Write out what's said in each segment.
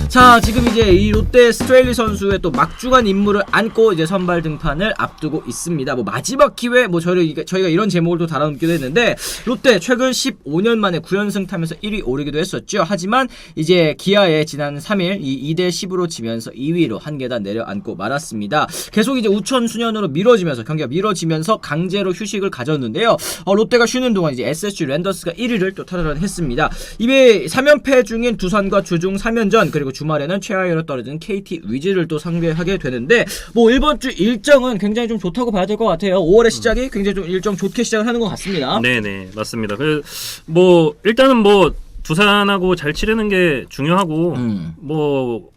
자, 지금 이제 이 롯데 스트레일리 선수의 또 막중한 임무를 안고 이제 선발 등판을 앞두고 있습니다. 뭐 마지막 기회, 뭐 저희가 이런 제목을 또 달아놓기도 했는데, 롯데 최근 15년 만에 9연승 타면서 1위 오르기도 했었죠. 하지만 이제 기아에 지난 3일 이 2대10으로 지면서 2위로 한 계단 내려앉고 말았습니다. 계속 이제 우천수년으로 미뤄지면서 경기가 미뤄지면서 강제로 휴식을 가졌는데요. 롯데가 쉬는 동안 이제 SSG 랜더스가 1위를 또 탈환했습니다. 이외에 3연패 중인 두산과 주중 3연전, 그리고 주말에는 최하위로 떨어진 KT 위즈를 또 상대하게 되는데, 뭐 이번 주 일정은 굉장히 좀 좋다고 봐야 될 것 같아요. 5월의 시작이 굉장히 좀 일정 좋게 시작을 하는 것 같습니다. 네네, 맞습니다. 뭐 일단은 뭐 두산하고 잘 치르는 게 중요하고, 뭐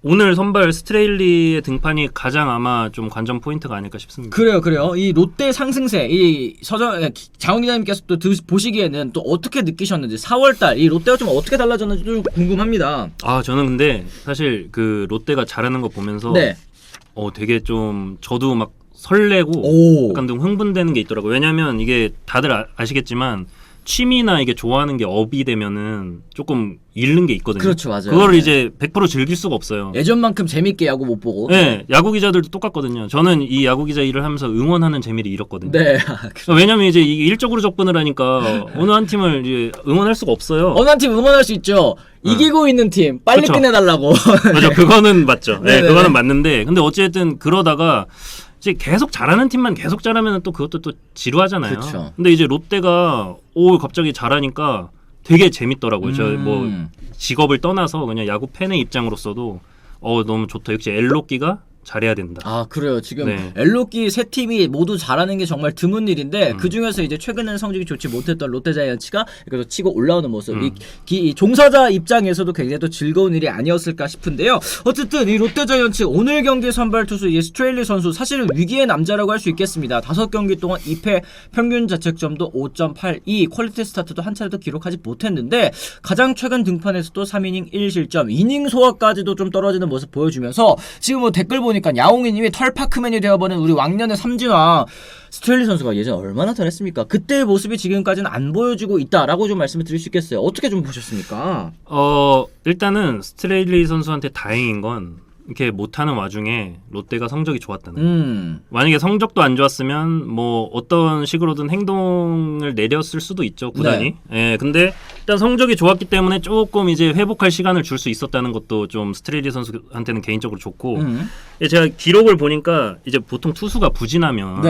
오늘 선발 스트레일리의 등판이 가장 아마 좀 관전 포인트가 아닐까 싶습니다. 그래요. 이 롯데 상승세, 이 장원 기자님께서 또 보시기에는 또 어떻게 느끼셨는지, 4월달 이 롯데가 좀 어떻게 달라졌는지 좀 궁금합니다. 저는 근데 사실 그 롯데가 잘하는 거 보면서 네. 되게 좀 저도 막 설레고 약간 좀 흥분되는 게 있더라고요. 왜냐면 이게 다들 아시겠지만 취미나 이게 좋아하는 게 업이 되면은 조금 잃는 게 있거든요. 그렇죠, 맞아요. 그걸 이제 100% 즐길 수가 없어요. 예전만큼 재밌게 야구 못 보고. 네, 야구 기자들도 똑같거든요. 저는 이 야구 기자 일을 하면서 응원하는 재미를 잃었거든요. 네. 왜냐면 이제 이게 일적으로 접근을 하니까 어느 한 팀을 이제 응원할 수가 없어요. 어느 한 팀 응원할 수 있죠. 이기고 있는 팀 빨리 그쵸. 끝내달라고. 맞아, 그거는 맞죠. 네, 네네네. 그거는 맞는데, 근데 어쨌든 그러다가 이제 계속 잘하는 팀만 계속 잘하면 또 그것도 또 지루하잖아요. 그쵸. 근데 이제 롯데가 갑자기 잘하니까 되게 재밌더라고요. 저 뭐 직업을 떠나서 그냥 야구 팬의 입장으로서도 너무 좋다. 역시 엘로끼가 잘해야 된다. 그래요. 지금 네. 엘로끼 세 팀이 모두 잘하는 게 정말 드문 일인데, 그 중에서 이제 최근에는 성적이 좋지 못했던 롯데자이언츠가 그래서 치고 올라오는 모습, 이 종사자 입장에서도 굉장히 또 즐거운 일이 아니었을까 싶은데요. 어쨌든 이 롯데자이언츠 오늘 경기 선발 투수 이 스트레일리 선수, 사실은 위기의 남자라고 할 수 있겠습니다. 5경기 동안 2패, 평균 자책점도 5.82, 퀄리티 스타트도 한 차례도 기록하지 못했는데, 가장 최근 등판에서도 3이닝 1실점, 이닝 소화까지도 좀 떨어지는 모습 보여주면서, 지금 뭐 댓글 보니까 야옹이님이 털파크맨이 되어버린 우리 왕년의 삼진왕 스트레일리 선수가 예전에 얼마나 잘했습니까? 그때의 모습이 지금까지는 안 보여지고 있다라고 좀 말씀을 드릴 수 있겠어요. 어떻게 좀 보셨습니까? 일단은 스트레일리 선수한테 다행인 건 이렇게 못하는 와중에 롯데가 성적이 좋았다는. 만약에 성적도 안 좋았으면 뭐 어떤 식으로든 행동을 내렸을 수도 있죠, 구단이. 네. 근데 일단 성적이 좋았기 때문에 조금 이제 회복할 시간을 줄 수 있었다는 것도 좀 스트레일리 선수한테는 개인적으로 좋고. 제가 기록을 보니까 이제 보통 투수가 부진하면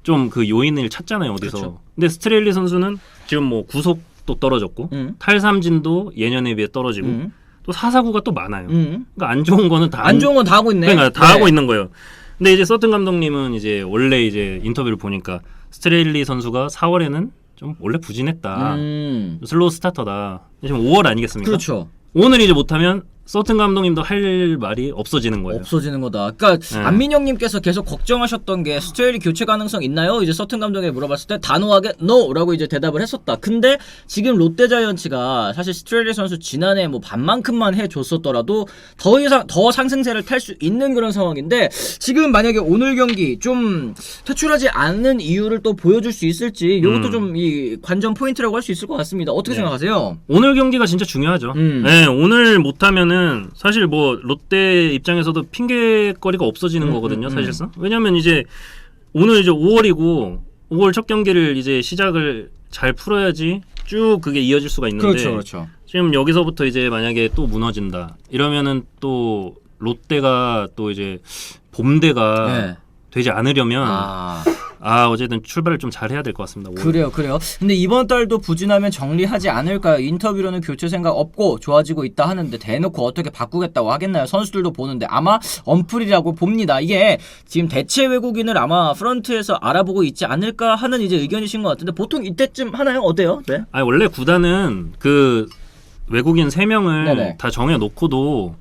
좀 그 요인을 찾잖아요, 어디서. 그렇죠. 근데 스트레일리 선수는 지금 뭐 구속도 떨어졌고 탈삼진도 예년에 비해 떨어지고 또 4사구가 또 많아요. 그러니까 안 좋은 거는 다 안 좋은 건 다 하고 있네. 그러니까 다 하고 있는 거예요. 근데 이제 서튼 감독님은 이제 원래 이제 인터뷰를 보니까 스트레일리 선수가 4월에는 좀 원래 부진했다. 슬로우 스타터다. 지금 5월 아니겠습니까? 그렇죠. 오늘 이제 못하면 서튼 감독님도 할 말이 없어지는 거예요. 없어지는 거다. 그러니까 안민영님께서 계속 걱정하셨던 게 스트레일리 교체 가능성 있나요? 이제 서튼 감독에게 물어봤을 때 단호하게 NO라고 이제 대답을 했었다. 근데 지금 롯데자이언츠가 사실 스트레일리 선수 지난해 뭐 반만큼만 해줬었더라도 더 상승세를 탈 수 있는 그런 상황인데, 지금 만약에 오늘 경기 좀 퇴출하지 않는 이유를 또 보여줄 수 있을지, 이것도 좀 이 관전 포인트라고 할 수 있을 것 같습니다. 어떻게 생각하세요? 오늘 경기가 진짜 중요하죠. 네, 오늘 못하면은 사실 뭐 롯데 입장에서도 핑계거리가 없어지는 거거든요, 사실상. 왜냐면 이제 오늘 이제 5월이고 5월 첫 경기를 이제 시작을 잘 풀어야지 쭉 그게 이어질 수가 있는데, 그렇죠. 지금 여기서부터 이제 만약에 또 무너진다 이러면은 또 롯데가 또 이제 봄대가 되지 않으려면 어쨌든 출발을 좀 잘 해야 될 것 같습니다. 그래요. 근데 이번 달도 부진하면 정리하지 않을까요? 인터뷰로는 교체 생각 없고 좋아지고 있다 하는데 대놓고 어떻게 바꾸겠다고 하겠나요? 선수들도 보는데 아마 언플이라고 봅니다. 이게 지금 대체 외국인을 아마 프런트에서 알아보고 있지 않을까 하는 이제 의견이신 것 같은데, 보통 이때쯤 하나요? 어때요? 네. 원래 구단은 그 외국인 3명을 다 정해놓고도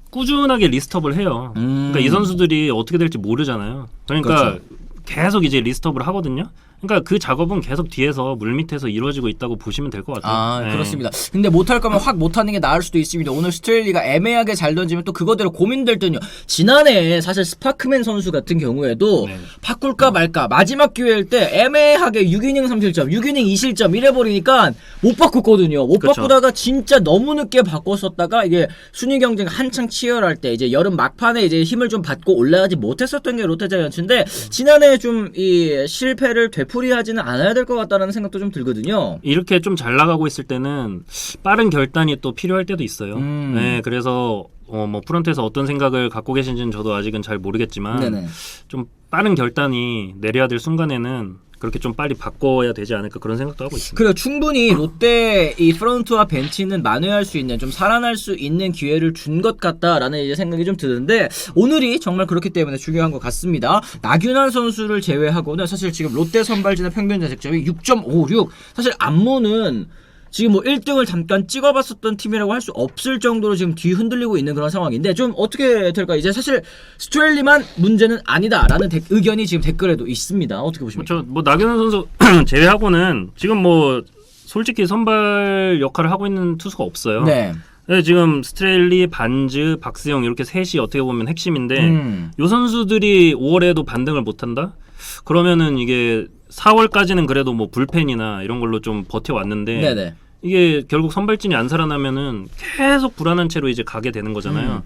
꾸준하게 리스트업을 해요. 그러니까 이 선수들이 어떻게 될지 모르잖아요. 그러니까 계속 이제 리스트업을 하거든요. 그러니까 그 작업은 계속 뒤에서 물밑에서 이루어지고 있다고 보시면 될 것 같아요. 아, 네. 그렇습니다. 근데 못할 거면 확 못하는 게 나을 수도 있습니다. 오늘 스트레일리가 애매하게 잘 던지면 또 그거대로 고민될 듯요. 지난해 사실 스파크맨 선수 같은 경우에도 네. 바꿀까 말까 마지막 기회일 때 애매하게 6이닝 3실점, 6이닝 2실점 이래버리니까 못 바꿨거든요. 못 그쵸. 바꾸다가 진짜 너무 늦게 바꿨었다가 이게 순위 경쟁 한창 치열할 때 이제 여름 막판에 이제 힘을 좀 받고 올라가지 못했었던 게 롯데자이언츠인데 지난해 좀 이 실패를 되풀이하지는 않아야 될 것 같다는 생각도 좀 들거든요. 이렇게 좀 잘 나가고 있을 때는 빠른 결단이 또 필요할 때도 있어요. 네, 그래서 뭐 프런트에서 어떤 생각을 갖고 계신지는 저도 아직은 잘 모르겠지만 네네. 좀 빠른 결단이 내려야 될 순간에는 그렇게 좀 빨리 바꿔야 되지 않을까 그런 생각도 하고 있습니다. 그리고 충분히 롯데 이 프런트와 벤치는 만회할 수 있는 좀 살아날 수 있는 기회를 준 것 같다라는 이제 생각이 좀 드는데 오늘이 정말 그렇기 때문에 중요한 것 같습니다. 나균환 선수를 제외하고는 사실 지금 롯데 선발진의 평균 자책점이 6.56. 사실 안무는 지금 뭐 1등을 잠깐 찍어봤었던 팀이라고 할 수 없을 정도로 지금 뒤 흔들리고 있는 그런 상황인데 좀 어떻게 될까? 이제 사실 스트레일리만 문제는 아니다라는 의견이 지금 댓글에도 있습니다. 어떻게 보십니까? 그렇죠. 뭐 나균환 선수 제외하고는 지금 뭐 솔직히 선발 역할을 하고 있는 투수가 없어요. 네. 네, 지금 스트레일리, 반즈, 박스영 이렇게 셋이 어떻게 보면 핵심인데 요 선수들이 5월에도 반등을 못한다? 그러면은 이게 4월까지는 그래도 뭐 불펜이나 이런 걸로 좀 버텨왔는데 네네. 이게 결국 선발진이 안 살아나면은 계속 불안한 채로 이제 가게 되는 거잖아요.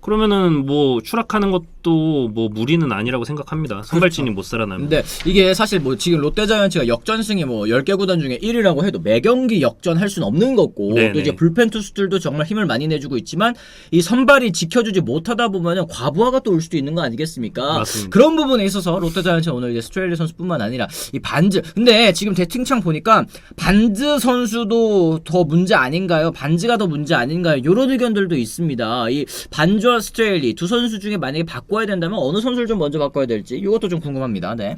그러면은 뭐 추락하는 것도 뭐 무리는 아니라고 생각합니다. 선발진이 못 살아나면. 근데 이게 사실 뭐 지금 롯데자이언츠가 역전승이 뭐 10개 구단 중에 1위라고 해도 매 경기 역전할 수는 없는 거고 네네. 또 이제 불펜 투수들도 정말 힘을 많이 내주고 있지만 이 선발이 지켜주지 못하다 보면은 과부하가 또 올 수도 있는 거 아니겠습니까? 맞습니다. 그런 부분에 있어서 롯데자이언츠는 오늘 이제 스트레일리 선수뿐만 아니라 이 반즈 근데 지금 채팅창 보니까 반즈 선수도 더 문제 아닌가요? 반즈가 더 문제 아닌가요? 이런 의견들도 있습니다. 이 반즈와 스트레일리 두 선수 중에 만약에 바꿔야 된다면 어느 선수를 좀 먼저 바꿔야 될지 이것도 좀 궁금합니다. 네.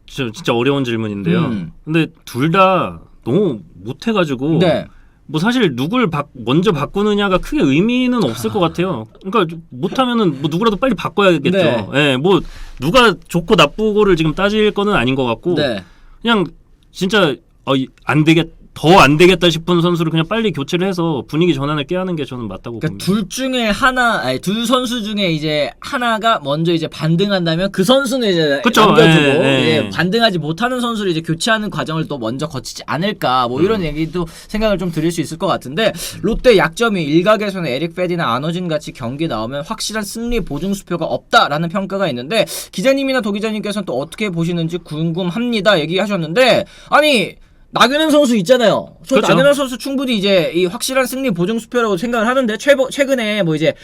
진짜 어려운 질문인데요. 근데 둘 다 너무 못해가지고 네. 뭐 사실 누굴 먼저 바꾸느냐가 크게 의미는 없을 것 같아요. 그러니까 못하면은 뭐 누구라도 빨리 바꿔야겠죠. 네. 예, 뭐 누가 좋고 나쁘고를 지금 따질 거는 아닌 것 같고 네. 그냥 진짜 더 안 되겠다 싶은 선수를 그냥 빨리 교체를 해서 분위기 전환을 깨하는 게 저는 맞다고 그러니까 봅니다. 둘 중에 두 선수 중에 이제 하나가 먼저 이제 반등한다면 그 선수는 이제 그쵸, 남겨두고 예. 반등하지 못하는 선수를 이제 교체하는 과정을 또 먼저 거치지 않을까 뭐 이런 얘기도 생각을 좀 드릴 수 있을 것 같은데 롯데 약점이 일각에서는 에릭 페디나 안호진 같이 경기 나오면 확실한 승리 보증 수표가 없다라는 평가가 있는데 기자님이나 도 기자님께서는 또 어떻게 보시는지 궁금합니다 얘기하셨는데 아니 나균환 선수 있잖아요. 저 그렇죠. 나균환 선수 충분히 이제 이 확실한 승리 보증 수표라고 생각을 하는데 최근에 뭐 이제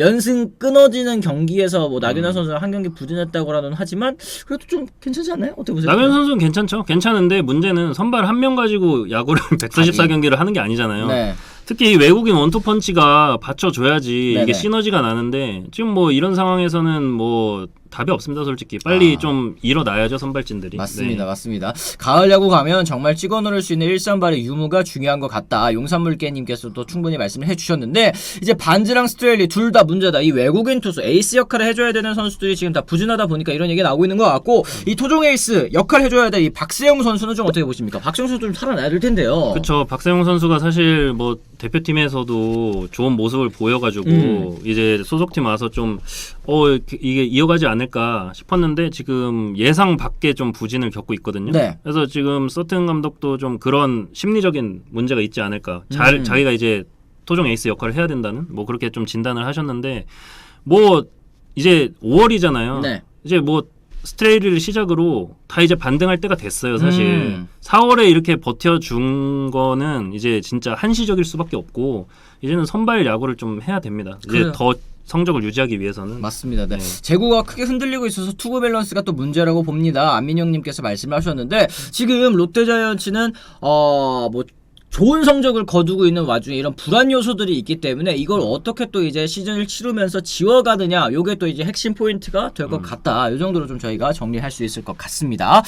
연승 끊어지는 경기에서 뭐 나균환 선수가 한 경기 부진했다고라는 하지만 그래도 좀 괜찮지 않나요? 어떻게 보세요? 나균 선수는 괜찮죠. 괜찮은데 문제는 선발 한 명 가지고 야구를 144경기를 하는 게 아니잖아요. 네. 특히 외국인 원투펀치가 받쳐줘야지 네네. 이게 시너지가 나는데 지금 뭐 이런 상황에서는 뭐 답이 없습니다. 솔직히 빨리 좀 일어나야죠 선발진들이. 맞습니다. 네. 맞습니다. 가을 야구 가면 정말 찍어 누를 수 있는 일선발의 유무가 중요한 것 같다. 용산물개님께서도 충분히 말씀을 해주셨는데 이제 반즈랑 스트레일리 둘 다 문제다. 이 외국인 투수 에이스 역할을 해줘야 되는 선수들이 지금 다 부진하다 보니까 이런 얘기가 나오고 있는 것 같고 이 토종 에이스 역할 해줘야 될 이 박세영 선수는 좀 어떻게 보십니까? 박세영 선수 좀 살아나야 될 텐데요. 그렇죠. 박세용 선수가 사실 뭐 대표팀에서도 좋은 모습을 보여가지고 이제 소속팀 와서 좀 이게 이어가지 않을까 싶었는데 지금 예상 밖에 좀 부진을 겪고 있거든요. 네. 그래서 지금 서튼 감독도 좀 그런 심리적인 문제가 있지 않을까. 자기가 이제 토종 에이스 역할을 해야 된다는 뭐 그렇게 좀 진단을 하셨는데 뭐 이제 5월이잖아요. 네. 이제 뭐 스트레일리를 시작으로 다 이제 반등할 때가 됐어요, 사실. 4월에 이렇게 버텨준 거는 이제 진짜 한시적일 수밖에 없고 이제는 선발 야구를 좀 해야 됩니다. 이제 더 성적을 유지하기 위해서는. 맞습니다. 네. 제구가 크게 흔들리고 있어서 투구 밸런스가 또 문제라고 봅니다. 안민영님께서 말씀을 하셨는데 지금 롯데자이언츠는 뭐 좋은 성적을 거두고 있는 와중에 이런 불안 요소들이 있기 때문에 이걸 어떻게 또 이제 시즌을 치르면서 지워가느냐 요게 또 이제 핵심 포인트가 될 것 같다. 이 정도로 좀 저희가 정리할 수 있을 것 같습니다.